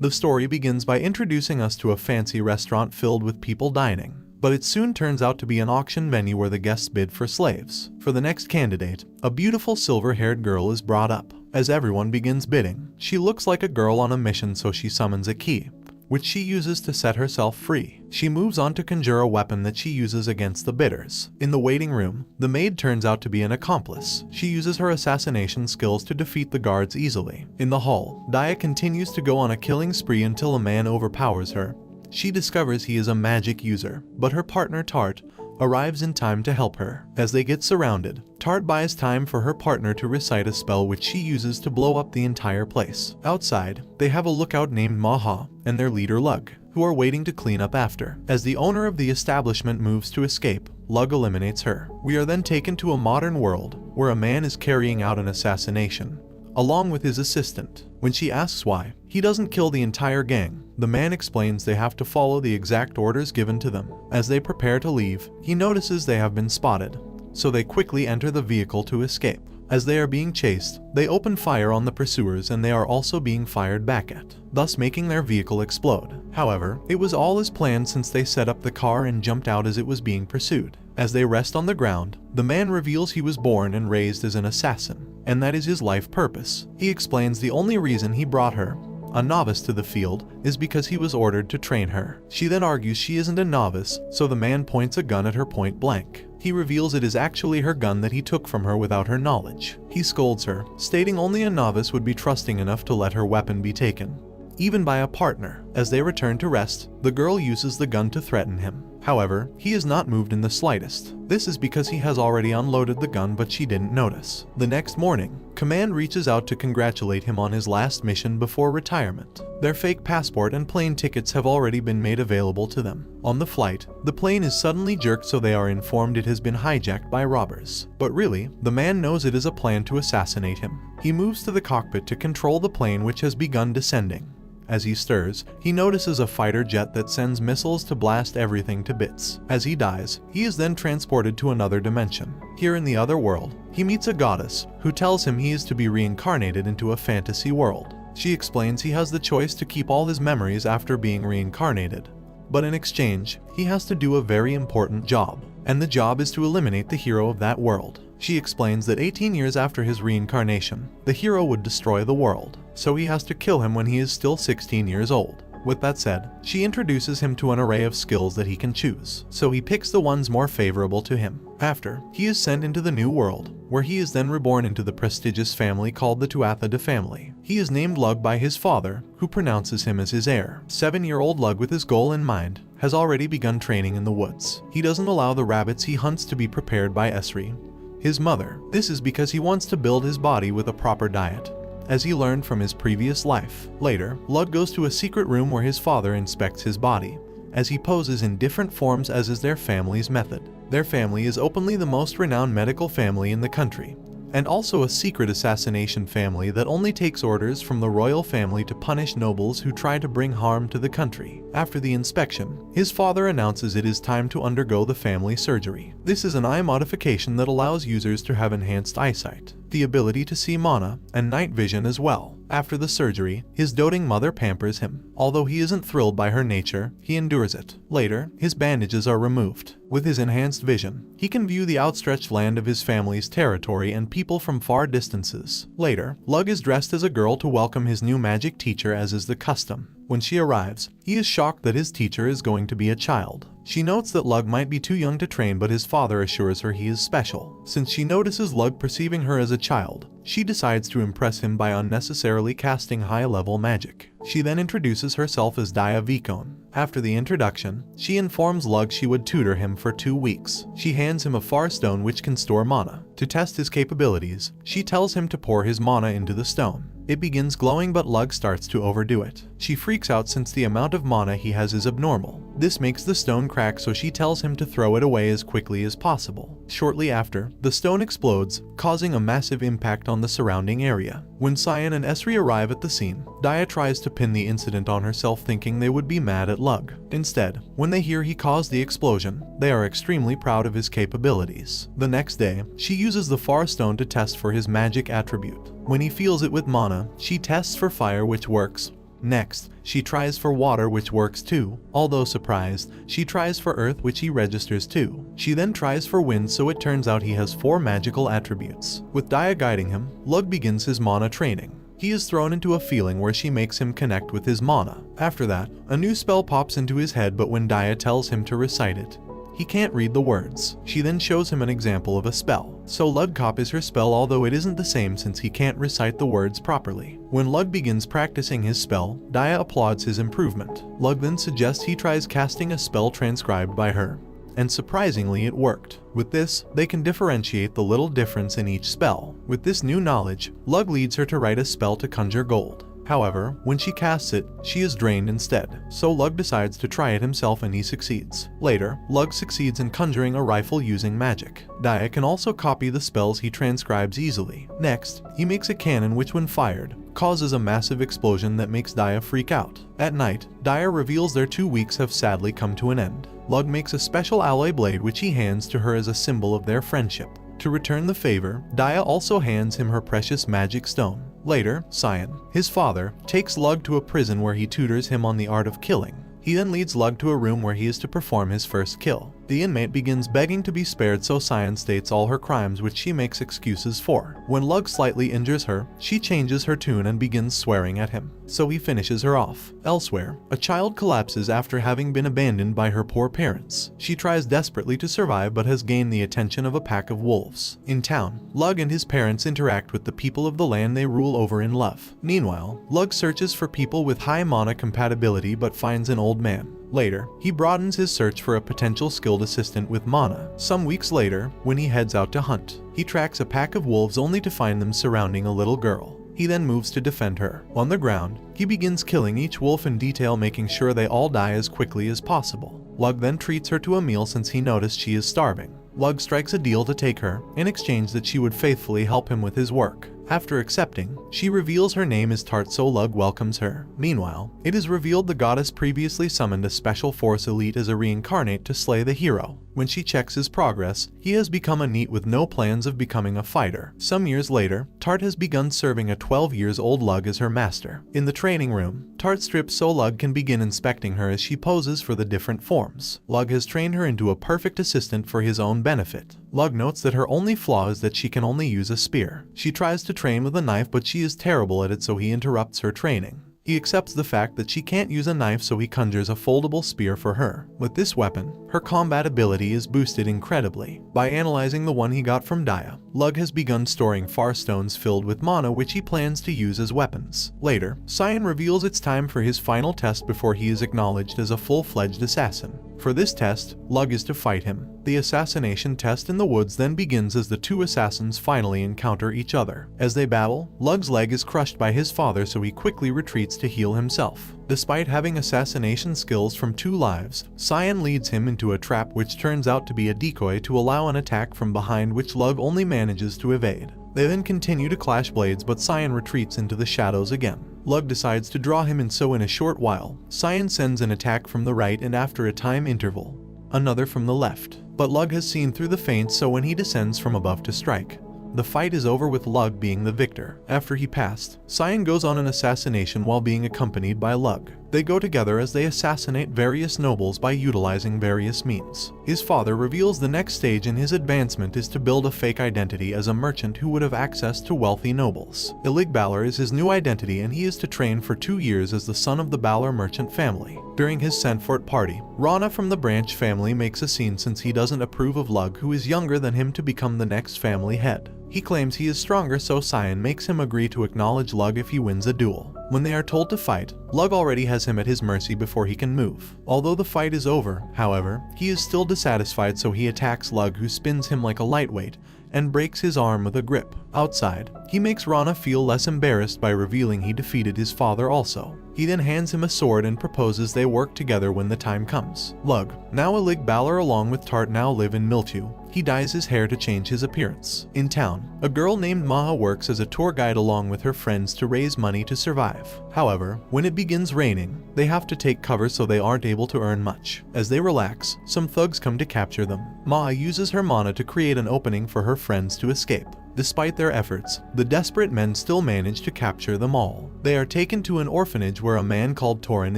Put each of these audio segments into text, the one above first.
The story begins by introducing us to a fancy restaurant filled with people dining, but it soon turns out to be an auction venue where the guests bid for slaves. For the next candidate, a beautiful silver-haired girl is brought up. As everyone begins bidding, she looks like a girl on a mission, so she summons a key, which she uses to set herself free. She moves on to conjure a weapon that she uses against the bidders. In the waiting room, the maid turns out to be an accomplice. She uses her assassination skills to defeat the guards easily. In the hall, Daya continues to go on a killing spree until a man overpowers her. She discovers he is a magic user, but her partner Tart arrives in time to help her. As they get surrounded, Tart buys time for her partner to recite a spell which she uses to blow up the entire place. Outside, they have a lookout named Maha and their leader Lug, who are waiting to clean up after. As the owner of the establishment moves to escape, Lug eliminates her. We are then taken to a modern world where a man is carrying out an assassination, along with his assistant. When she asks why he doesn't kill the entire gang, the man explains they have to follow the exact orders given to them. As they prepare to leave, he notices they have been spotted, so they quickly enter the vehicle to escape. As they are being chased, they open fire on the pursuers and they are also being fired back at, thus making their vehicle explode. However, it was all as planned since they set up the car and jumped out as it was being pursued. As they rest on the ground, the man reveals he was born and raised as an assassin, and that is his life purpose. He explains the only reason he brought her, a novice, to the field is because he was ordered to train her. She then argues she isn't a novice, so the man points a gun at her point blank. He reveals it is actually her gun that he took from her without her knowledge. He scolds her, stating only a novice would be trusting enough to let her weapon be taken, even by a partner. As they return to rest, the girl uses the gun to threaten him. However, he is not moved in the slightest. This is because he has already unloaded the gun, but she didn't notice. The next morning, Command reaches out to congratulate him on his last mission before retirement. Their fake passport and plane tickets have already been made available to them. On the flight, the plane is suddenly jerked, so they are informed it has been hijacked by robbers. But really, the man knows it is a plan to assassinate him. He moves to the cockpit to control the plane, which has begun descending. As he stirs, he notices a fighter jet that sends missiles to blast everything to bits. As he dies, he is then transported to another dimension. Here in the other world, he meets a goddess who tells him he is to be reincarnated into a fantasy world. She explains he has the choice to keep all his memories after being reincarnated, but in exchange, he has to do a very important job, and the job is to eliminate the hero of that world. She explains that 18 years after his reincarnation, the hero would destroy the world, so he has to kill him when he is still 16 years old. With that said, she introduces him to an array of skills that he can choose, so he picks the ones more favorable to him. After, he is sent into the new world, where he is then reborn into the prestigious family called the Tuatha De family. He is named Lug by his father, who pronounces him as his heir. 7-year-old Lug, with his goal in mind, has already begun training in the woods. He doesn't allow the rabbits he hunts to be prepared by Esri, his mother. This is because he wants to build his body with a proper diet, as he learned from his previous life. Later, Lug goes to a secret room where his father inspects his body, as he poses in different forms, as is their family's method. Their family is openly the most renowned medical family in the country, and also a secret assassination family that only takes orders from the royal family to punish nobles who try to bring harm to the country. After the inspection, his father announces it is time to undergo the family surgery. This is an eye modification that allows users to have enhanced eyesight, the ability to see mana, and night vision as well. After the surgery, his doting mother pampers him. Although he isn't thrilled by her nature, he endures it. Later, his bandages are removed. With his enhanced vision, he can view the outstretched land of his family's territory and people from far distances. Later, Lug is dressed as a girl to welcome his new magic teacher, as is the custom. When she arrives, he is shocked that his teacher is going to be a child. She notes that Lug might be too young to train, but his father assures her he is special. Since she notices Lug perceiving her as a child, she decides to impress him by unnecessarily casting high-level magic. She then introduces herself as Daya Vicon. After the introduction, she informs Lug she would tutor him for 2 weeks. She hands him a far stone which can store mana. To test his capabilities, she tells him to pour his mana into the stone. It begins glowing, but Lug starts to overdo it. She freaks out since the amount of mana he has is abnormal. This makes the stone crack, so she tells him to throw it away as quickly as possible. Shortly after, the stone explodes, causing a massive impact on the surrounding area. When Cyan and Esri arrive at the scene, Daya tries to pin the incident on herself, thinking they would be mad at Lug. Instead, when they hear he caused the explosion, they are extremely proud of his capabilities. The next day, she uses the Far Stone to test for his magic attribute. When he feels it with mana, she tests for fire, which works, Next, she tries for water, which works too. Although surprised, she tries for earth, which he registers too. She then tries for wind, so it turns out he has 4 magical attributes. With Daya guiding him, Lug begins his mana training. He is thrown into a feeling where she makes him connect with his mana. After that, a new spell pops into his head, but when Daya tells him to recite it, he can't read the words. She then shows him an example of a spell. So Lug copies her spell, although it isn't the same since he can't recite the words properly. When Lug begins practicing his spell, Daya applauds his improvement. Lug then suggests he tries casting a spell transcribed by her. And surprisingly, it worked. With this, they can differentiate the little difference in each spell. With this new knowledge, Lug leads her to write a spell to conjure gold. However, when she casts it, she is drained instead, so Lug decides to try it himself and he succeeds. Later, Lug succeeds in conjuring a rifle using magic. Daya can also copy the spells he transcribes easily. Next, he makes a cannon which, when fired, causes a massive explosion that makes Daya freak out. At night, Daya reveals their 2 weeks have sadly come to an end. Lug makes a special alloy blade which he hands to her as a symbol of their friendship. To return the favor, Daya also hands him her precious magic stone. Later, Cyan, his father, takes Lug to a prison where he tutors him on the art of killing. He then leads Lug to a room where he is to perform his first kill. The inmate begins begging to be spared, so Cyan states all her crimes, which she makes excuses for. When Lug slightly injures her, she changes her tune and begins swearing at him, so he finishes her off. Elsewhere, a child collapses after having been abandoned by her poor parents. She tries desperately to survive but has gained the attention of a pack of wolves. In town, Lug and his parents interact with the people of the land they rule over in love. Meanwhile, Lug searches for people with high mana compatibility but finds an old man. Later, he broadens his search for a potential skilled assistant with mana. Some weeks later, when he heads out to hunt, he tracks a pack of wolves only to find them surrounding a little girl. He then moves to defend her. On the ground, he begins killing each wolf in detail, making sure they all die as quickly as possible. Lug then treats her to a meal since he noticed she is starving. Lug strikes a deal to take her, in exchange that she would faithfully help him with his work. After accepting, she reveals her name is Tart, so Lug welcomes her. Meanwhile, it is revealed the goddess previously summoned a special force elite as a reincarnate to slay the hero. When she checks his progress, he has become a NEET with no plans of becoming a fighter. Some years later, Tart has begun serving a 12-year-old Lug as her master. In the training room, Tart strips so Lug can begin inspecting her as she poses for the different forms. Lug has trained her into a perfect assistant for his own benefit. Lug notes that her only flaw is that she can only use a spear. She tries to train with a knife, but she is terrible at it, so he interrupts her training. He accepts the fact that she can't use a knife, so he conjures a foldable spear for her. With this weapon, her combat ability is boosted incredibly. By analyzing the one he got from Daya, Lug has begun storing far stones filled with mana, which he plans to use as weapons. Later, Cyan reveals it's time for his final test before he is acknowledged as a full-fledged assassin. For this test, Lug is to fight him. The assassination test in the woods then begins as the two assassins finally encounter each other. As they battle, Lug's leg is crushed by his father, so he quickly retreats to heal himself. Despite having assassination skills from 2 lives, Cyan leads him into a trap which turns out to be a decoy to allow an attack from behind, which Lug only manages to evade. They then continue to clash blades, but Cyan retreats into the shadows again. Lug decides to draw him in, so in a short while, Cyan sends an attack from the right and after a time interval, another from the left. But Lug has seen through the feint, so when he descends from above to strike, the fight is over with Lug being the victor. After he passed, Cyan goes on an assassination while being accompanied by Lug. They go together as they assassinate various nobles by utilizing various means. His father reveals the next stage in his advancement is to build a fake identity as a merchant who would have access to wealthy nobles. Ilig Balor is his new identity, and he is to train for 2 years as the son of the Balor merchant family. During his Sandfort party, Rana from the Branch family makes a scene since he doesn't approve of Lug, who is younger than him, to become the next family head. He claims he is stronger, so Cyan makes him agree to acknowledge Lug if he wins a duel. When they are told to fight, Lug already has him at his mercy before he can move. Although the fight is over, however, he is still dissatisfied, so he attacks Lug, who spins him like a lightweight and breaks his arm with a grip. Outside, he makes Rana feel less embarrassed by revealing he defeated his father also. He then hands him a sword and proposes they work together when the time comes. Lug, now Ilig Balor along with Tart, now live in Miltu. He dyes his hair to change his appearance. In town, a girl named Maha works as a tour guide along with her friends to raise money to survive. However, when it begins raining, they have to take cover, so they aren't able to earn much. As they relax, some thugs come to capture them. Maha uses her mana to create an opening for her friends to escape. Despite their efforts, the desperate men still manage to capture them all. They are taken to an orphanage where a man called Torin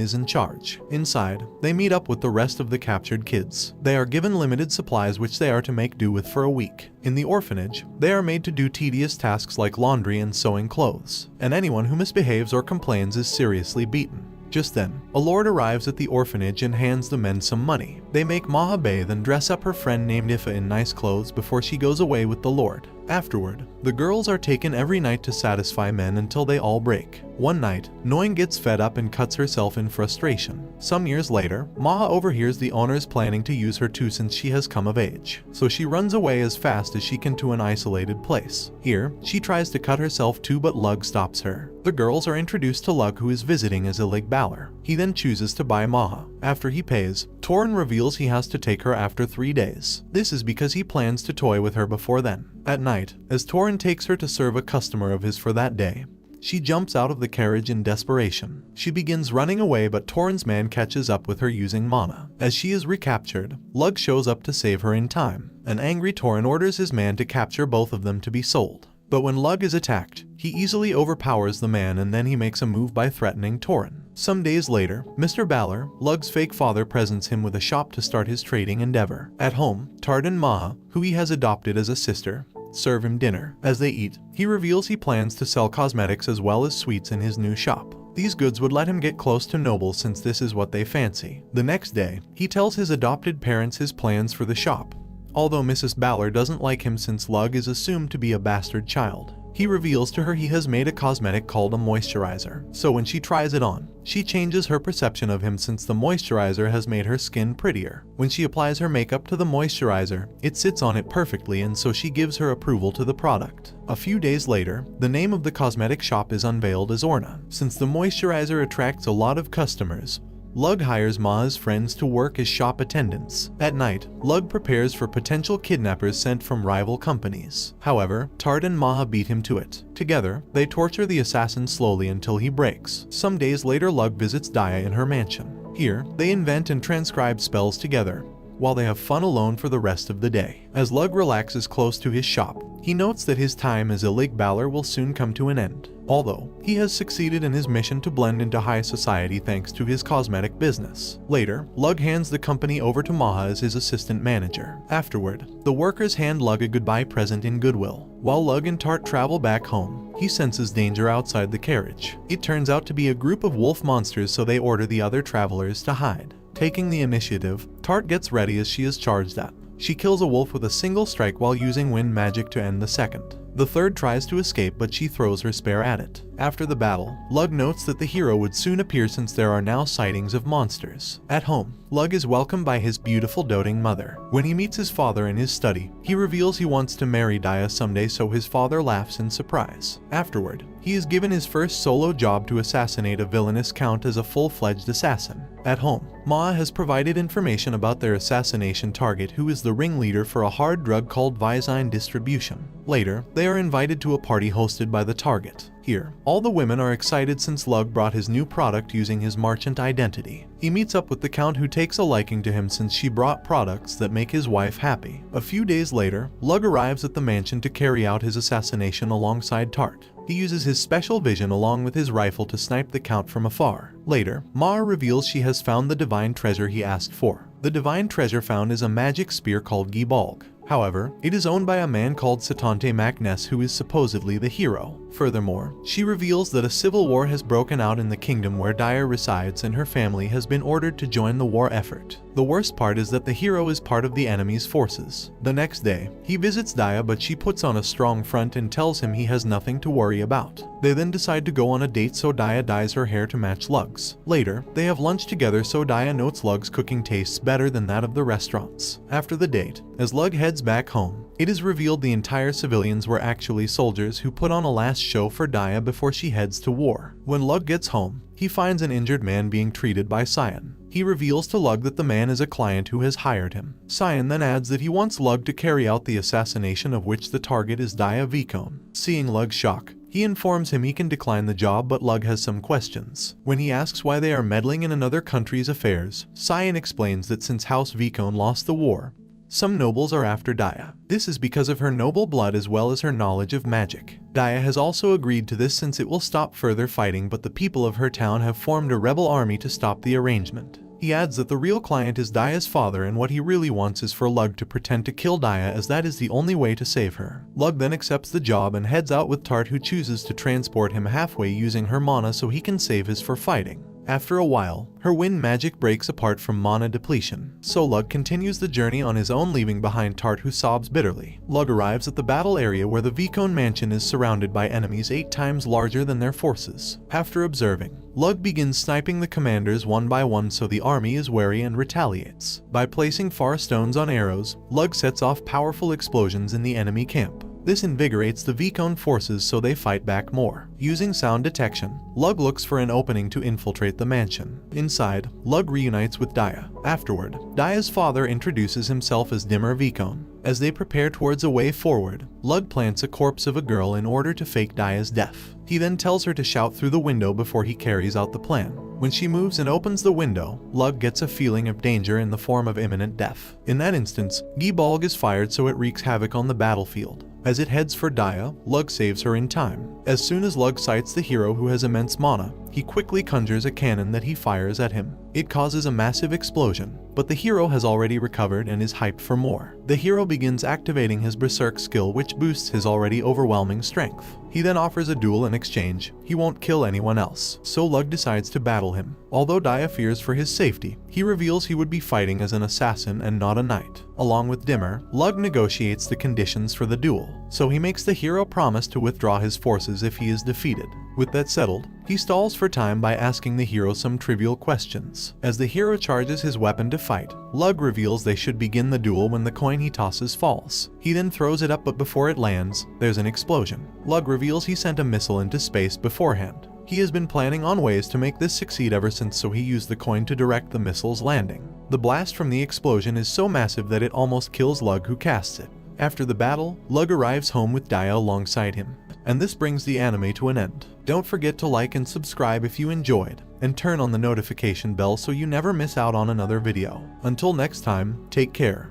is in charge. Inside, they meet up with the rest of the captured kids. They are given limited supplies which they are to make do with for a week. In the orphanage, they are made to do tedious tasks like laundry and sewing clothes, and anyone who misbehaves or complains is seriously beaten. Just then, a lord arrives at the orphanage and hands the men some money. They make Maha bathe and dress up her friend named Ifa in nice clothes before she goes away with the lord. Afterward, the girls are taken every night to satisfy men until they all break. One night, Noin gets fed up and cuts herself in frustration. Some years later, Maha overhears the owners planning to use her too since she has come of age. So she runs away as fast as she can to an isolated place. Here, she tries to cut herself too but Lug stops her. The girls are introduced to Lug who is visiting as Ilig Balor. He then chooses to buy Maha. After he pays, Torin reveals he has to take her after 3 days. This is because he plans to toy with her before then. At night, as Torin takes her to serve a customer of his for that day, she jumps out of the carriage in desperation. She begins running away but Torin's man catches up with her using mana. As she is recaptured, Lug shows up to save her in time. An angry Torin orders his man to capture both of them to be sold. But when Lug is attacked, he easily overpowers the man and then he makes a move by threatening Torin. Some days later, Mr. Balor, Lug's fake father, presents him with a shop to start his trading endeavor. At home, Tard and Maha, who he has adopted as a sister, serve him dinner. As they eat, he reveals he plans to sell cosmetics as well as sweets in his new shop. These goods would let him get close to nobles since this is what they fancy. The next day, he tells his adopted parents his plans for the shop. Although Mrs. Balor doesn't like him since Lug is assumed to be a bastard child, he reveals to her he has made a cosmetic called a moisturizer. So when she tries it on, she changes her perception of him since the moisturizer has made her skin prettier. When she applies her makeup to the moisturizer, it sits on it perfectly and so she gives her approval to the product. A few days later, the name of the cosmetic shop is unveiled as Orna. Since the moisturizer attracts a lot of customers, Lug hires Maha's friends to work as shop attendants. At night, Lug prepares for potential kidnappers sent from rival companies. However, Tard and Maha beat him to it. Together, they torture the assassin slowly until he breaks. Some days later, Lug visits Daya in her mansion. Here, they invent and transcribe spells together, while they have fun alone for the rest of the day. As Lug relaxes close to his shop, he notes that his time as Ilig Balor will soon come to an end. Although he has succeeded in his mission to blend into high society thanks to his cosmetic business. Later, Lug hands the company over to Maha as his assistant manager. Afterward, the workers hand Lug a goodbye present in goodwill. While Lug and Tart travel back home, he senses danger outside the carriage. It turns out to be a group of wolf monsters, so they order the other travelers to hide. Taking the initiative, Tart gets ready as she is charged at. She kills a wolf with a single strike while using wind magic to end the second. The third tries to escape but she throws her spear at it. After the battle, Lug notes that the hero would soon appear since there are now sightings of monsters. At home, Lug is welcomed by his beautiful doting mother. When he meets his father in his study, he reveals he wants to marry Daya someday, so his father laughs in surprise. Afterward, he is given his first solo job to assassinate a villainous count as a full-fledged assassin. At home, Maha has provided information about their assassination target, who is the ringleader for a hard drug called Visine distribution. Later, they are invited to a party hosted by the target. Here, all the women are excited since Lug brought his new product using his merchant identity. He meets up with the count, who takes a liking to him since she brought products that make his wife happy. A few days later, Lug arrives at the mansion to carry out his assassination alongside Tart. He uses his special vision along with his rifle to snipe the count from afar. Later, Maha reveals she has found the divine treasure he asked for. The divine treasure found is a magic spear called Gibalg. However, it is owned by a man called Satante Macness, who is supposedly the hero. Furthermore, she reveals that a civil war has broken out in the kingdom where Daya resides and her family has been ordered to join the war effort. The worst part is that the hero is part of the enemy's forces. The next day, he visits Daya but she puts on a strong front and tells him he has nothing to worry about. They then decide to go on a date, so Daya dyes her hair to match Lug's. Later, they have lunch together, so Daya notes Lug's cooking tastes better than that of the restaurants. After the date, as Lug heads back home, it is revealed the entire civilians were actually soldiers who put on a last show for Daya before she heads to war. When Lug gets home, he finds an injured man being treated by Cyan. He reveals to Lug that the man is a client who has hired him. Cyan then adds that he wants Lug to carry out the assassination, of which the target is Daya Vicone. Seeing Lug's shock, he informs him he can decline the job, but Lug has some questions. When he asks why they are meddling in another country's affairs, Cyan explains that since House Vicone lost the war, some nobles are after Daya. This is because of her noble blood as well as her knowledge of magic. Daya has also agreed to this since it will stop further fighting, but the people of her town have formed a rebel army to stop the arrangement. He adds that the real client is Daya's father, and what he really wants is for Lug to pretend to kill Daya, as that is the only way to save her. Lug then accepts the job and heads out with Tart, who chooses to transport him halfway using her mana so he can save his for fighting. After a while, her wind magic breaks apart from mana depletion, so Lug continues the journey on his own, leaving behind Tart, who sobs bitterly. Lug arrives at the battle area where the Vicone mansion is surrounded by enemies 8 times larger than their forces. After observing, Lug begins sniping the commanders one by one, so the army is wary and retaliates. By placing far stones on arrows, Lug sets off powerful explosions in the enemy camp. This invigorates the Vicone forces so they fight back more. Using sound detection, Lug looks for an opening to infiltrate the mansion. Inside, Lug reunites with Daya. Afterward, Daya's father introduces himself as Dimmer Vicone. As they prepare towards a way forward, Lug plants a corpse of a girl in order to fake Daya's death. He then tells her to shout through the window before he carries out the plan. When she moves and opens the window, Lug gets a feeling of danger in the form of imminent death. In that instance, Gibalg is fired so it wreaks havoc on the battlefield. As it heads for Daya, Lug saves her in time. As soon as Lug sights the hero, who has immense mana, he quickly conjures a cannon that he fires at him. It causes a massive explosion, but the hero has already recovered and is hyped for more. The hero begins activating his Berserk skill, which boosts his already overwhelming strength. He then offers a duel in exchange. He won't kill anyone else, so Lug decides to battle him. Although Daya fears for his safety, he reveals he would be fighting as an assassin and not a knight. Along with Dimmer, Lug negotiates the conditions for the duel, so he makes the hero promise to withdraw his forces if he is defeated. With that settled, he stalls for time by asking the hero some trivial questions. As the hero charges his weapon to fight, Lug reveals they should begin the duel when the coin he tosses falls. He then throws it up, but before it lands, there's an explosion. Lug reveals he sent a missile into space beforehand. He has been planning on ways to make this succeed ever since, so he used the coin to direct the missile's landing. The blast from the explosion is so massive that it almost kills Lug, who casts it. After the battle, Lug arrives home with Daya alongside him. And this brings the anime to an end. Don't forget to like and subscribe if you enjoyed, and turn on the notification bell so you never miss out on another video. Until next time, take care.